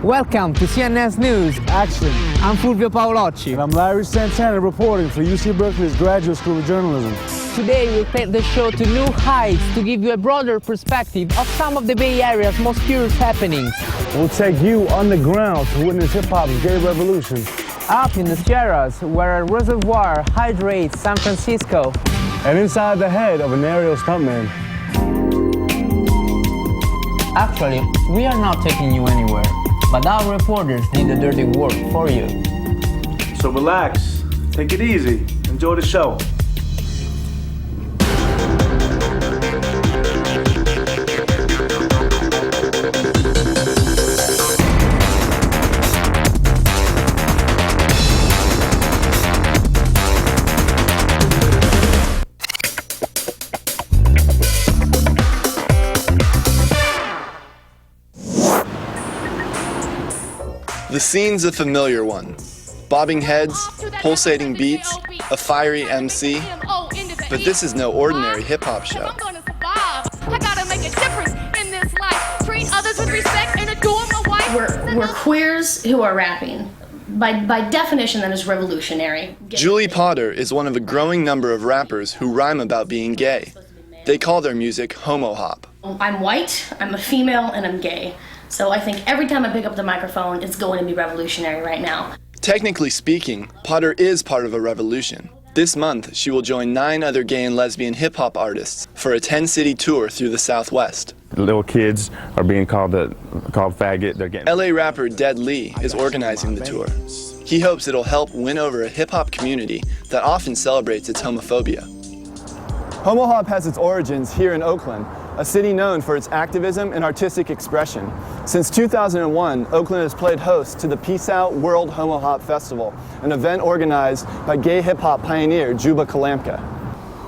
Welcome to CNS News Action. I'm Fulvio Paolocci. And I'm Larry Santana reporting for UC Berkeley's Graduate School of Journalism. Today we'll take the show to new heights to give you a broader perspective of some of the Bay Area's most curious happenings. We'll take you underground to witness hip-hop's gay revolution. Up in the Sierras, where a reservoir hydrates San Francisco. And inside the head of an aerial stuntman. Actually, we are not taking you anywhere, but our reporters did the dirty work for you. So relax, take it easy, enjoy the show. The scene's a familiar one. Bobbing heads, pulsating beats, a fiery MC. But this is no ordinary hip-hop show. We're queers who are rapping. By definition, that is revolutionary. Julie Potter is one of a growing number of rappers who rhyme about being gay. They call their music Homo Hop. I'm white, I'm a female, and I'm gay. So I think every time I pick up the microphone, it's going to be revolutionary right now. Technically speaking, Potter is part of a revolution. This month, she will join 9 other gay and lesbian hip-hop artists for a 10-city tour through the Southwest. Little kids are being called faggot. They're getting... LA rapper Dead Lee is organizing the tour. He hopes it'll help win over a hip-hop community that often celebrates its homophobia. Homo Hop has its origins here in Oakland, a city known for its activism and artistic expression. Since 2001, Oakland has played host to the Peace Out World Homo Hop Festival, an event organized by gay hip-hop pioneer Juba Kalamka.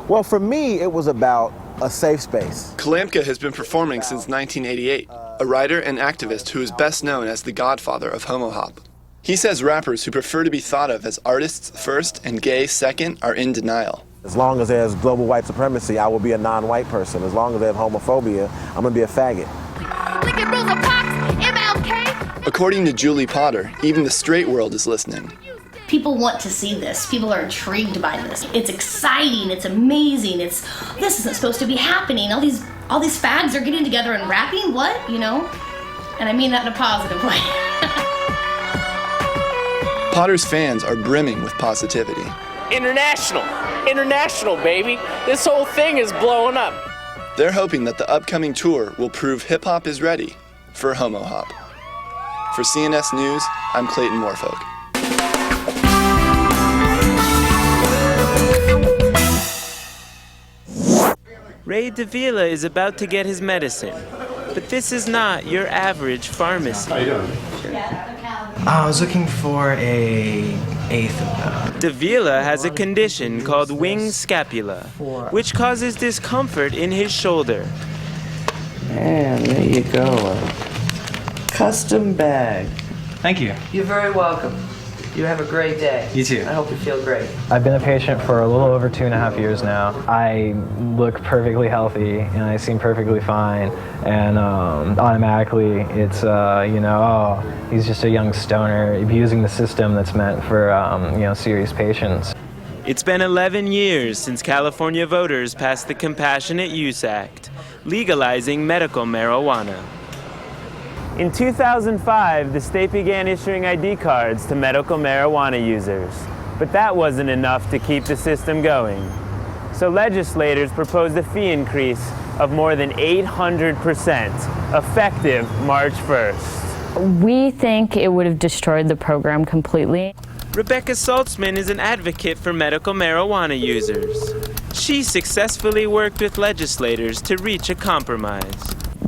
Well, for me, it was about a safe space. Kalamka has been performing since 1988, a writer and activist who is best known as the godfather of Homo Hop. He says rappers who prefer to be thought of as artists first and gay second are in denial. As long as there's global white supremacy, I will be a non-white person. As long as there's homophobia, I'm going to be a faggot. According to Julie Potter, even the straight world is listening. People want to see this. People are intrigued by this. It's exciting. It's amazing. This isn't supposed to be happening. All these fags are getting together and rapping. What? You know? And I mean that in a positive way. Potter's fans are brimming with positivity. International, baby. This whole thing is blowing up. They're hoping that the upcoming tour will prove hip-hop is ready for Homo Hop. For CNS News, I'm Clayton Morfolk. Ray Davila is about to get his medicine, but this is not your average pharmacy. How you doing? I was looking for a eighth of that. Davila has a condition called wing scapula, which causes discomfort in his shoulder. And there you go. Custom bag. Thank you. You're very welcome. You have a great day. You too. I hope you feel great. I've been a patient for a little over 2.5 years now. I look perfectly healthy and I seem perfectly fine. And automatically it's, he's just a young stoner abusing the system that's meant for, serious patients. It's been 11 years since California voters passed the Compassionate Use Act, legalizing medical marijuana. In 2005, the state began issuing ID cards to medical marijuana users, but that wasn't enough to keep the system going. So legislators proposed a fee increase of more than 800%, effective March 1st. We think it would have destroyed the program completely. Rebecca Saltzman is an advocate for medical marijuana users. She successfully worked with legislators to reach a compromise.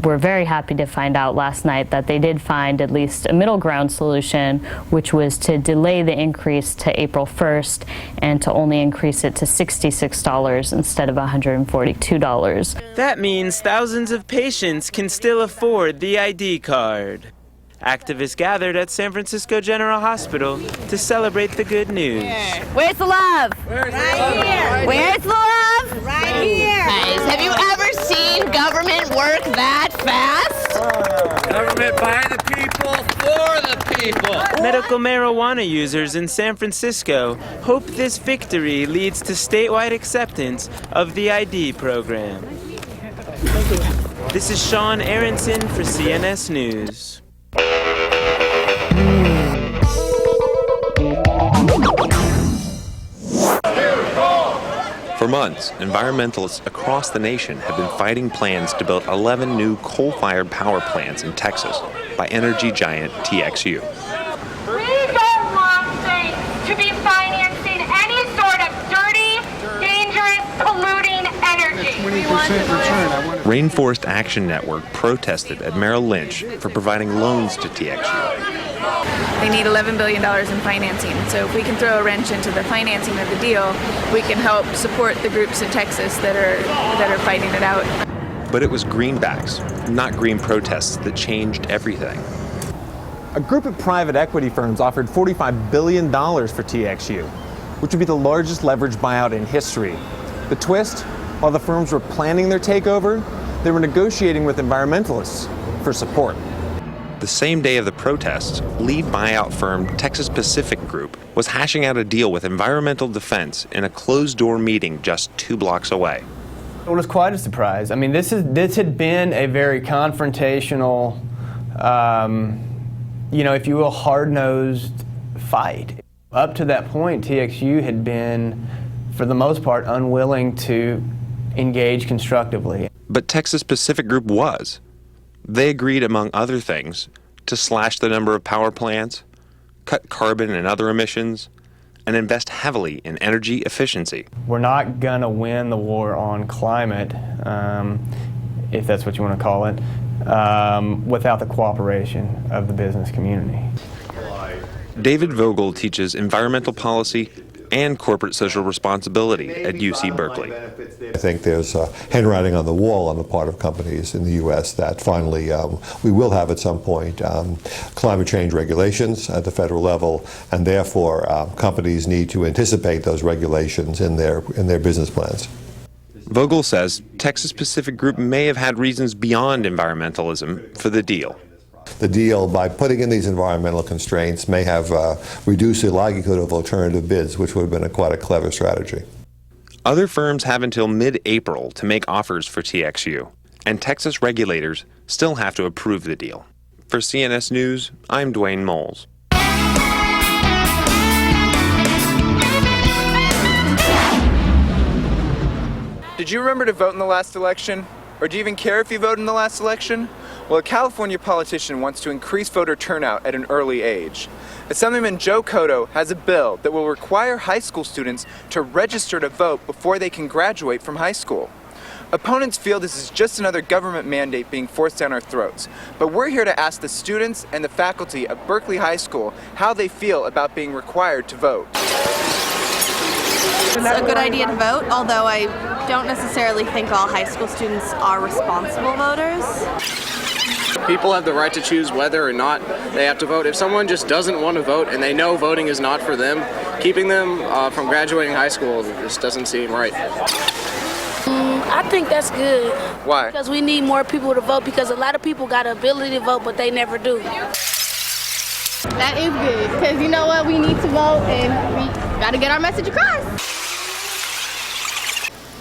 We're very happy to find out last night that they did find at least a middle ground solution, which was to delay the increase to April 1st and to only increase it to $66 instead of $142. That means thousands of patients can still afford the ID card. Activists gathered at San Francisco General Hospital to celebrate the good news. Where's the love? Right here. Where's the love? Right here. Guys, have you ever seen government work that fast? Government by the people, for the people. Medical marijuana users in San Francisco hope this victory leads to statewide acceptance of the ID program. This is Sean Aronson for CNS News. For months, environmentalists across the nation have been fighting plans to build 11 new coal-fired power plants in Texas by energy giant TXU. We don't want states to be financing any sort of dirty, dangerous, polluting energy. Rainforest Action Network protested at Merrill Lynch for providing loans to TXU. They need $11 billion in financing. So if we can throw a wrench into the financing of the deal, we can help support the groups in Texas that are fighting it out. But it was greenbacks, not green protests, that changed everything. A group of private equity firms offered $45 billion for TXU, which would be the largest leveraged buyout in history. The twist, while the firms were planning their takeover, they were negotiating with environmentalists for support. The same day of the protests, lead buyout firm Texas Pacific Group was hashing out a deal with Environmental Defense in a closed-door meeting just 2 blocks away. It was quite a surprise. I mean, this had been a very confrontational, if you will, hard-nosed fight. Up to that point, TXU had been, for the most part, unwilling to engage constructively. But Texas Pacific Group was. They agreed, among other things, to slash the number of power plants, cut carbon and other emissions, and invest heavily in energy efficiency. We're not going to win the war on climate, if that's what you want to call it, without the cooperation of the business community. David Vogel teaches environmental policy and corporate social responsibility at UC Berkeley. I think there's handwriting on the wall on the part of companies in the U.S. that finally we will have at some point climate change regulations at the federal level, and therefore companies need to anticipate those regulations in their business plans. Vogel says Texas Pacific Group may have had reasons beyond environmentalism for the deal. The deal, by putting in these environmental constraints, may have reduced the likelihood of alternative bids, which would have been quite a clever strategy. Other firms have until mid-April to make offers for TXU, and Texas regulators still have to approve the deal. For CNS News, I'm Dwayne Moles. Did you remember to vote in the last election? Or do you even care if you voted in the last election? Well, a California politician wants to increase voter turnout at an early age. Assemblyman Joe Cotto has a bill that will require high school students to register to vote before they can graduate from high school. Opponents feel this is just another government mandate being forced down our throats. But we're here to ask the students and the faculty of Berkeley High School how they feel about being required to vote. It's a good idea to vote, although I don't necessarily think all high school students are responsible voters. People have the right to choose whether or not they have to vote. If someone just doesn't want to vote and they know voting is not for them, keeping them from graduating high school just doesn't seem right. I think that's good. Why? Because we need more people to vote, because a lot of people got the ability to vote, but they never do. That is good, because you know what? We need to vote and we got to get our message across.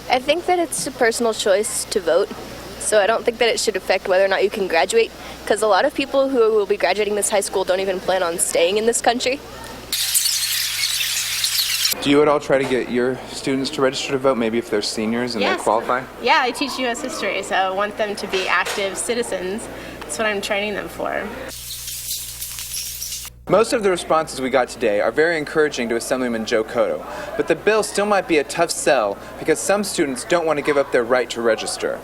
I think that it's a personal choice to vote, so I don't think that it should affect whether or not you can graduate, because a lot of people who will be graduating this high school don't even plan on staying in this country. Do you at all try to get your students to register to vote, maybe if they're seniors and they qualify? Yeah, I teach U.S. history, so I want them to be active citizens. That's what I'm training them for. Most of the responses we got today are very encouraging to Assemblyman Joe Cotto, but the bill still might be a tough sell because some students don't want to give up their right to register.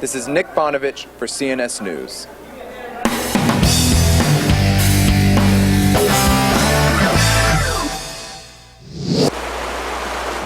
This is Nick Bonovich for CNS News.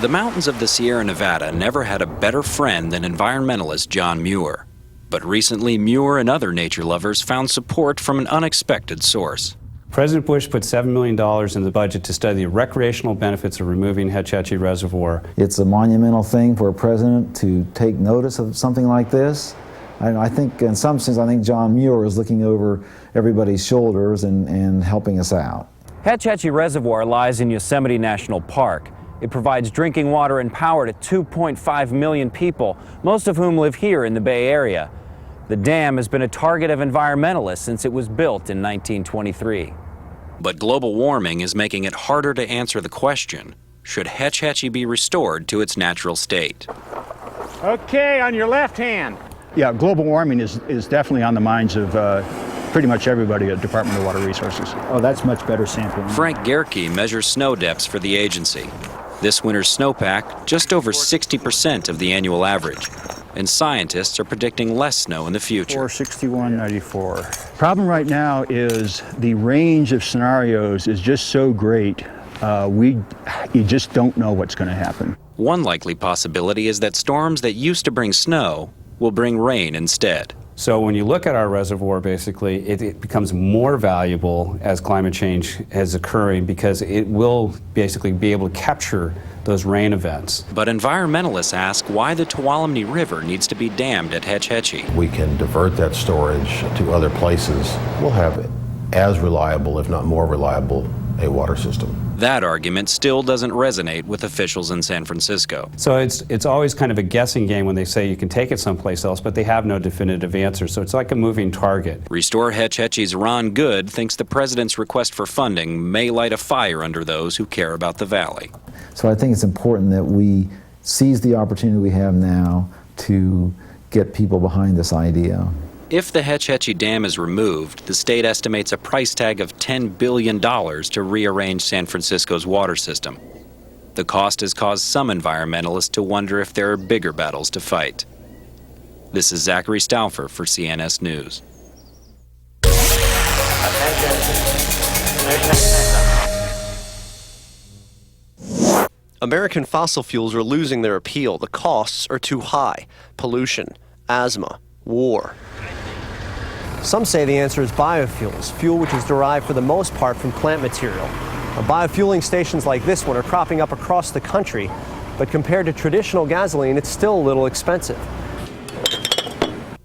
The mountains of the Sierra Nevada never had a better friend than environmentalist John Muir. But recently, Muir and other nature lovers found support from an unexpected source. President Bush put $7 million in the budget to study the recreational benefits of removing Hetch Hetchy Reservoir. It's a monumental thing for a president to take notice of something like this. I think, in some sense, I think John Muir is looking over everybody's shoulders and helping us out. Hetch Hetchy Reservoir lies in Yosemite National Park. It provides drinking water and power to 2.5 million people, most of whom live here in the Bay Area. The dam has been a target of environmentalists since it was built in 1923. But global warming is making it harder to answer the question, should Hetch Hetchy be restored to its natural state? Okay, on your left hand. Yeah, global warming is definitely on the minds of pretty much everybody at Department of Water Resources. Oh, that's much better sampling. Frank Gerke measures snow depths for the agency. This winter's snowpack, just over 60% of the annual average. And scientists are predicting less snow in the future. 461.94. Problem right now is the range of scenarios is just so great, you just don't know what's going to happen. One likely possibility is that storms that used to bring snow will bring rain instead. So when you look at our reservoir, basically, it becomes more valuable as climate change is occurring because it will basically be able to capture those rain events. But environmentalists ask why the Tuolumne River needs to be dammed at Hetch Hetchy. We can divert that storage to other places. We'll have as reliable, if not more reliable, a water system. That argument still doesn't resonate with officials in San Francisco. So it's always kind of a guessing game when they say you can take it someplace else, but they have no definitive answer. So it's like a moving target. Restore Hetch Hetchy's Ron Good thinks the president's request for funding may light a fire under those who care about the valley. So I think it's important that we seize the opportunity we have now to get people behind this idea. If the Hetch Hetchy Dam is removed, the state estimates a price tag of $10 billion to rearrange San Francisco's water system. The cost has caused some environmentalists to wonder if there are bigger battles to fight. This is Zachary Stauffer for CNS News. American fossil fuels are losing their appeal. The costs are too high. Pollution, asthma, war. Some say the answer is biofuels, fuel which is derived for the most part from plant material. Now, biofueling stations like this one are cropping up across the country, but compared to traditional gasoline, it's still a little expensive.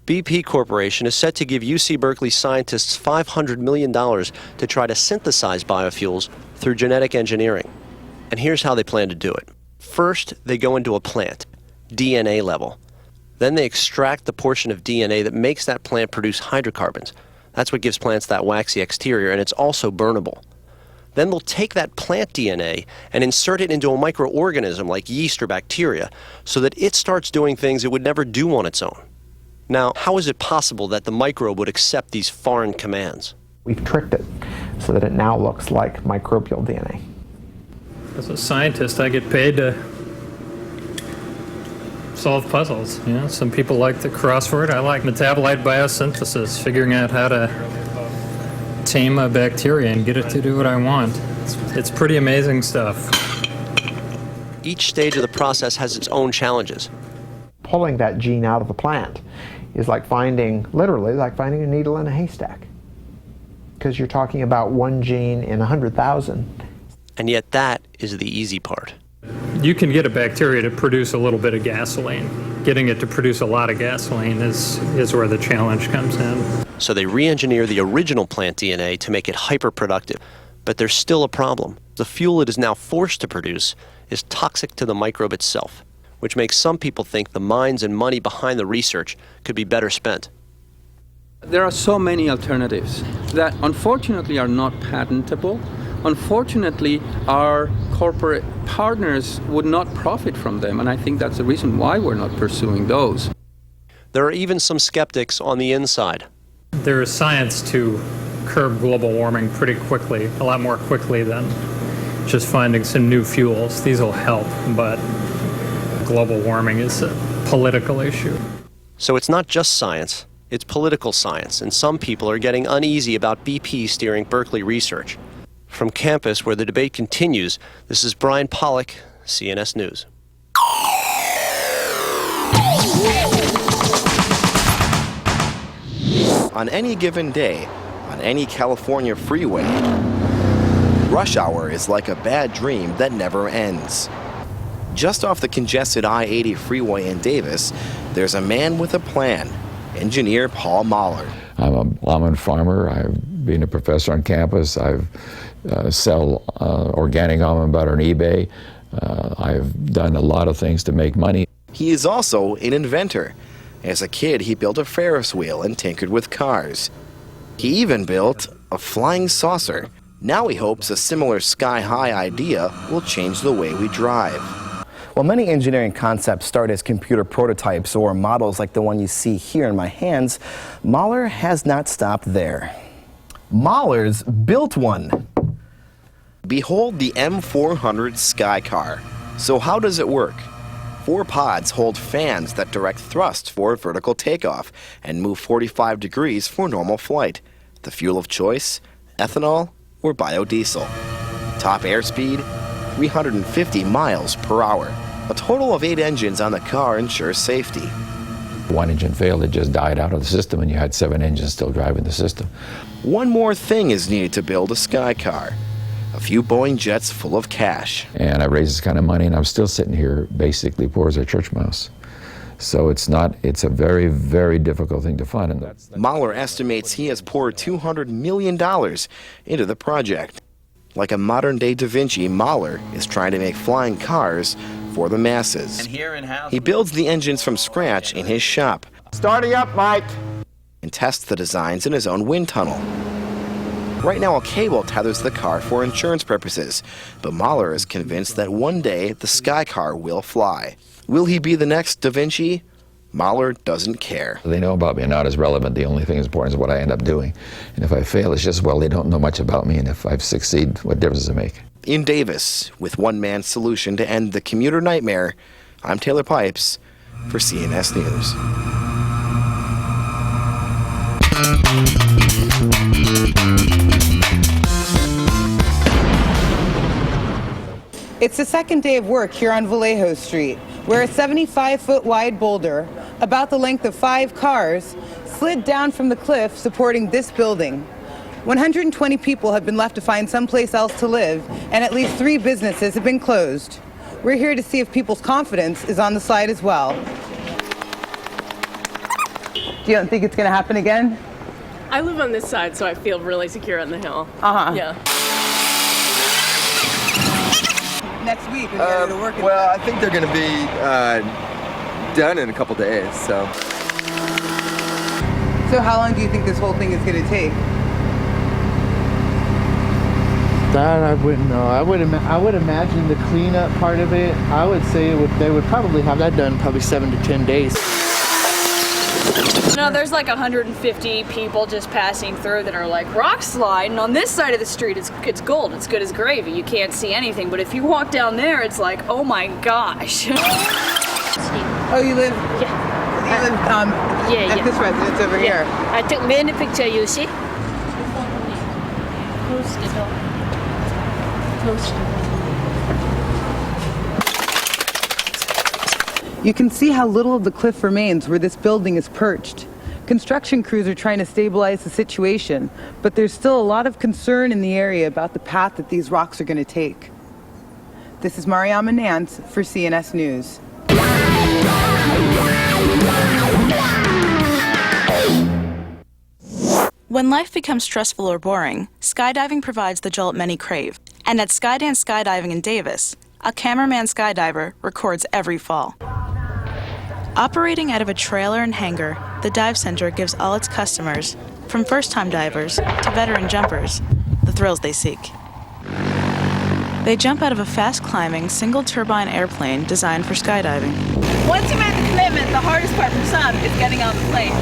BP Corporation is set to give UC Berkeley scientists $500 million to try to synthesize biofuels through genetic engineering. And here's how they plan to do it. First, they go into a plant, DNA level. Then they extract the portion of DNA that makes that plant produce hydrocarbons. That's what gives plants that waxy exterior, and it's also burnable. Then they'll take that plant DNA and insert it into a microorganism like yeast or bacteria so that it starts doing things it would never do on its own. Now, how is it possible that the microbe would accept these foreign commands? We've tricked it so that it now looks like microbial DNA. As a scientist, I get paid to solve puzzles. You know, some people like the crossword. I like metabolite biosynthesis, figuring out how to tame a bacteria and get it to do what I want. It's pretty amazing stuff. Each stage of the process has its own challenges. Pulling that gene out of the plant is like literally like finding a needle in a haystack. Because you're talking about one gene in 100,000. And yet that is the easy part. You can get a bacteria to produce a little bit of gasoline. Getting it to produce a lot of gasoline is where the challenge comes in. So they re-engineer the original plant DNA to make it hyper-productive. But there's still a problem. The fuel it is now forced to produce is toxic to the microbe itself, which makes some people think the minds and money behind the research could be better spent. There are so many alternatives that unfortunately are not patentable. Unfortunately, our corporate partners would not profit from them, and I think that's the reason why we're not pursuing those. There are even some skeptics on the inside. There is science to curb global warming pretty quickly, a lot more quickly than just finding some new fuels. These will help, but global warming is a political issue. So it's not just science, it's political science, and some people are getting uneasy about BP steering Berkeley research. From campus, where the debate continues, this is Brian Pollock, CNS News. On any given day, on any California freeway, rush hour is like a bad dream that never ends. Just off the congested I-80 freeway in Davis, there's a man with a plan, engineer Paul Mahler. I'm an almond farmer. I've been a professor on campus. I've sell organic almond butter on eBay. I've done a lot of things to make money. He is also an inventor. As a kid, he built a Ferris wheel and tinkered with cars. He even built a flying saucer. Now he hopes a similar sky-high idea will change the way we drive. While many engineering concepts start as computer prototypes or models like the one you see here in my hands, Mahler has not stopped there. Mahler's built one. Behold the M400 Skycar. So how does it work? 4 pods hold fans that direct thrust for vertical takeoff and move 45 degrees for normal flight. The fuel of choice, ethanol or biodiesel. Top airspeed, 350 miles per hour. A total of 8 engines on the car ensures safety. One engine failed, it just died out of the system, and you had 7 engines still driving the system. One more thing is needed to build a Skycar. A few Boeing jets full of cash. And I raised this kind of money, and I'm still sitting here basically poor as a church mouse. So it's a very, very difficult thing to fund. And Mahler estimates he has poured $200 million into the project. Like a modern-day Da Vinci, Mahler is trying to make flying cars for the masses. He builds the engines from scratch in his shop. Starting up, Mike. And tests the designs in his own wind tunnel. Right now, a cable tethers the car for insurance purposes, but Mahler is convinced that one day the Skycar will fly. Will he be the next Da Vinci? Mahler doesn't care. They know about me, not as relevant. The only thing that's important is what I end up doing. And if I fail, it's just, well, they don't know much about me, and if I succeed, what difference does it make? In Davis, with one man's solution to end the commuter nightmare, I'm Taylor Pipes for CNS News. It's the second day of work here on Vallejo Street, where a 75-foot wide boulder, about the length of 5 cars, slid down from the cliff supporting this building. 120 people have been left to find someplace else to live, and at least 3 businesses have been closed. We're here to see if people's confidence is on the slide as well. You don't think it's going to happen again? I live on this side, so I feel really secure on the hill. Uh-huh. Yeah. Next week when you go to work. Well, I think they're going to be done in a couple days. So how long do you think this whole thing is going to take? That I wouldn't know. I would imagine the cleanup part of it. I would say they would probably have that done probably 7 to 10 days. No, there's like 150 people just passing through that are like Rockslide, and on this side of the street it's gold, it's good as gravy, you can't see anything, but if you walk down there it's like, oh my gosh. Oh, you live? Yeah. You live at this residence over here. I took many pictures, you see? Close the door. Close the door. You can see how little of the cliff remains where this building is perched. Construction crews are trying to stabilize the situation, but there's still a lot of concern in the area about the path that these rocks are going to take. This is Mariama Nance for CNS News. When life becomes stressful or boring, skydiving provides the jolt many crave. And at Skydance Skydiving in Davis, a cameraman skydiver records every fall. Operating out of a trailer and hangar, the dive center gives all its customers, from first-time divers to veteran jumpers, the thrills they seek. They jump out of a fast-climbing, single-turbine airplane designed for skydiving. Once you make the commitment, the hardest part for some is getting on the plane.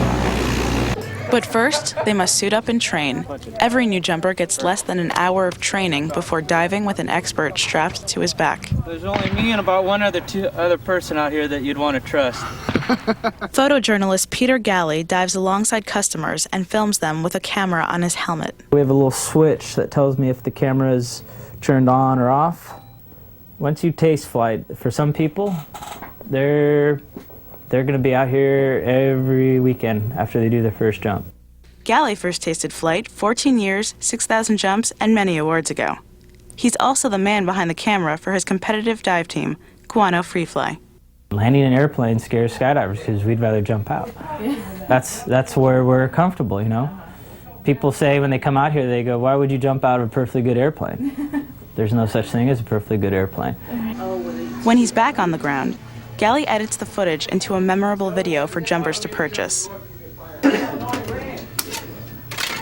But first, they must suit up and train. Every new jumper gets less than an hour of training before diving with an expert strapped to his back. There's only me and about one other person out here that you'd want to trust. Photojournalist Peter Galley dives alongside customers and films them with a camera on his helmet. We have a little switch that tells me if the camera is turned on or off. Once you taste flight, for some people, they're going to be out here every weekend after they do their first jump. Gally first tasted flight 14 years, 6,000 jumps, and many awards ago. He's also the man behind the camera for his competitive dive team, Guano Freefly. Landing an airplane scares skydivers because we'd rather jump out. That's where we're comfortable, you know. People say when they come out here, they go, "Why would you jump out of a perfectly good airplane?" There's no such thing as a perfectly good airplane. When he's back on the ground, Gally edits the footage into a memorable video for jumpers to purchase.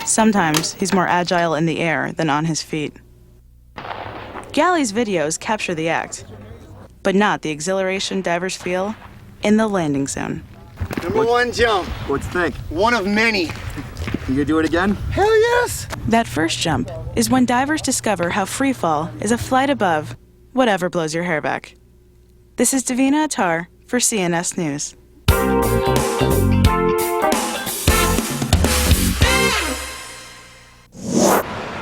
Sometimes he's more agile in the air than on his feet. Gally's videos capture the act, but not the exhilaration divers feel in the landing zone. Number one jump. What'd you think? One of many. You gonna do it again? Hell yes! That first jump is when divers discover how free fall is a flight above whatever blows your hair back. This is Davina Attar for CNS News.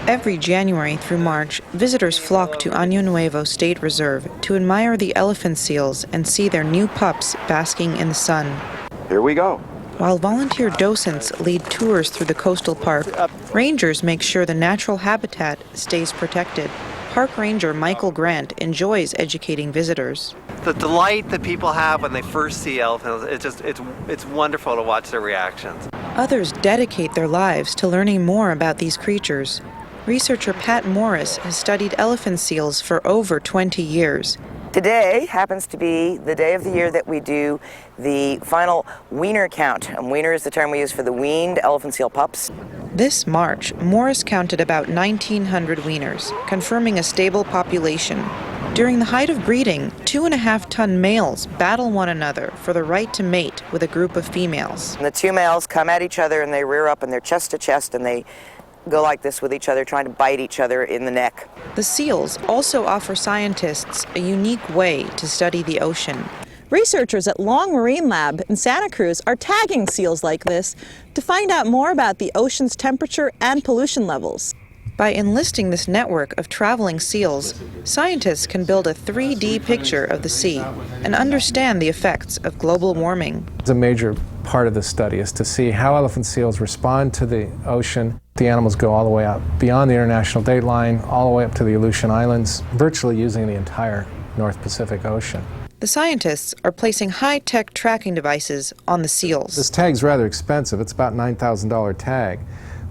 Every January through March, visitors flock to Año Nuevo State Reserve to admire the elephant seals and see their new pups basking in the sun. Here we go. While volunteer docents lead tours through the coastal park, rangers make sure the natural habitat stays protected. Park Ranger Michael Grant enjoys educating visitors. The delight that people have when they first see elephants, it's wonderful to watch their reactions. Others dedicate their lives to learning more about these creatures. Researcher Pat Morris has studied elephant seals for over 20 years. Today happens to be the day of the year that we do the final weaner count. And weaner is the term we use for the weaned elephant seal pups. This March, Morris counted about 1,900 weaners, confirming a stable population. During the height of breeding, 2.5-ton males battle one another for the right to mate with a group of females. And the two males come at each other and they rear up and they're chest to chest and they go like this with each other, trying to bite each other in the neck. The seals also offer scientists a unique way to study the ocean. Researchers at Long Marine Lab in Santa Cruz are tagging seals like this to find out more about the ocean's temperature and pollution levels. By enlisting this network of traveling seals, scientists can build a 3D picture of the sea and understand the effects of global warming. A major part of the study is to see how elephant seals respond to the ocean. The animals go all the way out beyond the international date line, all the way up to the Aleutian Islands, virtually using the entire North Pacific Ocean. The scientists are placing high-tech tracking devices on the seals. This tag's rather expensive. It's about $9,000 tag.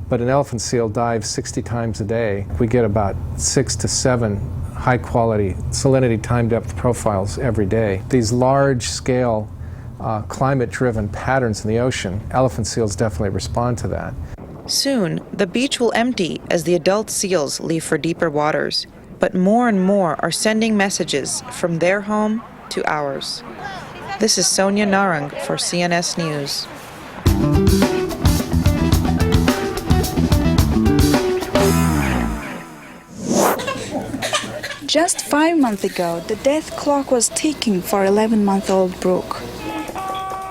But an elephant seal dives 60 times a day. We get about 6 to 7 high-quality salinity time depth profiles every day. These large-scale climate-driven patterns in the ocean, elephant seals definitely respond to that. Soon, the beach will empty as the adult seals leave for deeper waters. But more and more are sending messages from their home to ours. This is Sonia Narang for CNS News. Just 5 months ago, the death clock was ticking for 11-month-old Brooke.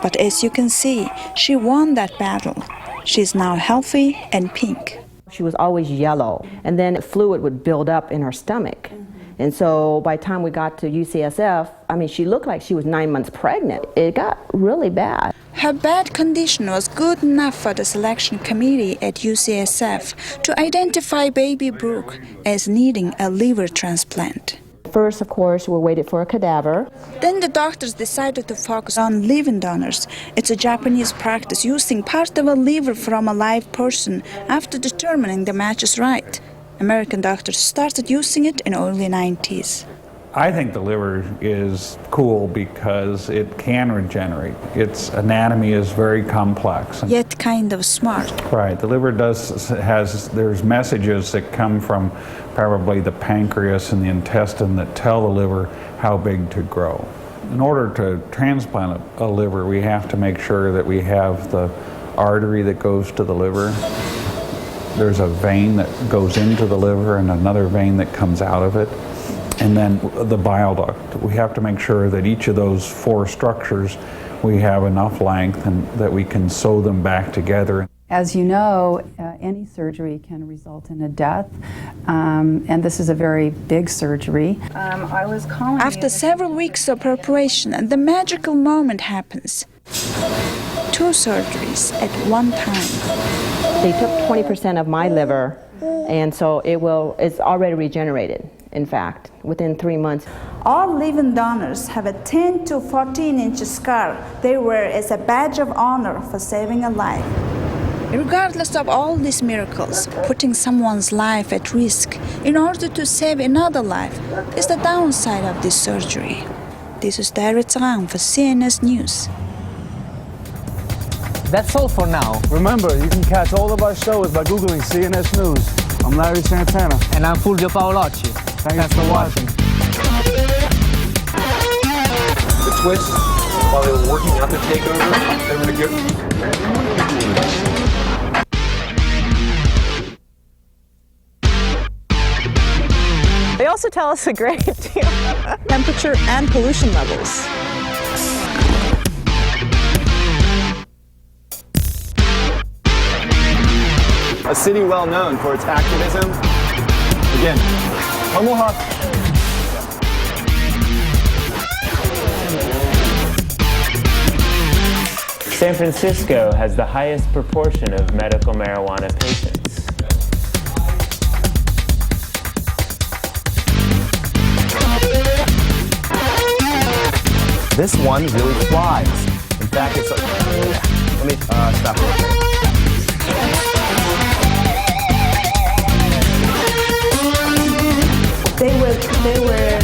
But as you can see, she won that battle. She's now healthy and pink. She was always yellow, and then fluid would build up in her stomach. And so by the time we got to UCSF, she looked like she was 9 months pregnant. It got really bad. Her bad condition was good enough for the selection committee at UCSF to identify baby Brooke as needing a liver transplant. First, of course, we waited for a cadaver. Then the doctors decided to focus on living donors. It's a Japanese practice using part of a liver from a live person after determining the match is right. American doctors started using it in the early 90s. I think the liver is cool because it can regenerate. Its anatomy is very complex. Yet kind of smart. Right, the liver there's messages that come from probably the pancreas and the intestine that tell the liver how big to grow. In order to transplant a liver, we have to make sure that we have the artery that goes to the liver. There's a vein that goes into the liver and another vein that comes out of it. And then the bile duct. We have to make sure that each of those 4 structures, we have enough length and that we can sew them back together. As you know, any surgery can result in a death, and this is a very big surgery. After several weeks of preparation, the magical moment happens. 2 surgeries at one time. They took 20% of my liver, and so it's already regenerated, in fact, within 3 months. All living donors have a 10 to 14-inch scar they wear as a badge of honor for saving a life. Regardless of all these miracles, putting someone's life at risk in order to save another life is the downside of this surgery. This is Daira Tsang for CNS News. That's all for now. Remember, you can catch all of our shows by Googling CNS News. I'm Larry Santana. And I'm Fulvio Paolocci. Thanks for watching. The twist, while they were working out the takeover, they were to get... They also tell us a great deal. Temperature and pollution levels. A city well known for its activism. Again, Homo Hop. San Francisco has the highest proportion of medical marijuana patients. This one really flies. In fact, it's like, let me stop real quick. They were